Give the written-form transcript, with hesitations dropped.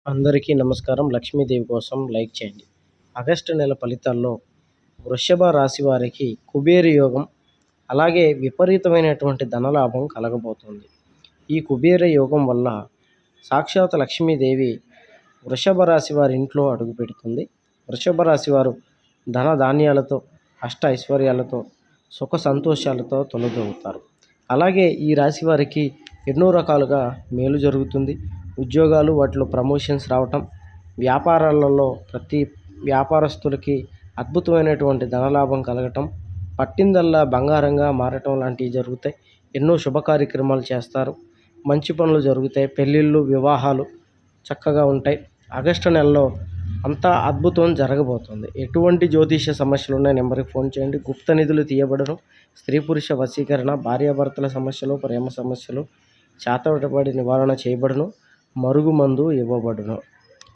అందరికీ నమస్కారం. లక్ష్మీదేవి కోసం లైక్ చేయండి. ఆగస్టు నెల ఫలితాల్లో వృషభ రాశి వారికి కుబేర యోగం, అలాగే విపరీతమైనటువంటి ధనలాభం కలగబోతుంది. ఈ కుబేర యోగం వల్ల సాక్షాత్ లక్ష్మీదేవి వృషభ రాశి వారి ఇంట్లో అడుగుపెడుతుంది. వృషభ రాశి వారు ధన ధాన్యాలతో, అష్ట ఐశ్వర్యాలతో, సుఖ సంతోషాలతో తొలతూగుతారు. అలాగే ఈ రాశి వారికి ఎన్నో రకాలుగా మేలు జరుగుతుంది. ఉద్యోగాలు, వాటిలో ప్రమోషన్స్ రావటం, వ్యాపారాలలో ప్రతి వ్యాపారస్తులకి అద్భుతమైనటువంటి ధనలాభం కలగటం, పట్టిందల్లా బంగారంగా మారటం లాంటివి జరుగుతాయి. ఎన్నో శుభ కార్యక్రమాలు చేస్తారు. మంచి పనులు జరుగుతాయి. పెళ్ళిళ్ళు, వివాహాలు చక్కగా ఉంటాయి. ఆగస్టు నెలలో అంతా అద్భుతం జరగబోతుంది. ఎటువంటి జ్యోతిష సమస్యలు ఉన్నాయి నెంబర్కి ఫోన్ చేయండి. గుప్త నిధులు తీయబడను. స్త్రీ పురుష వశీకరణ, భార్యాభర్తల సమస్యలు, ప్రేమ సమస్యలు, చేతబడి నివారణ చేయబడును. మరుగుమందు ఇవ్వబడును.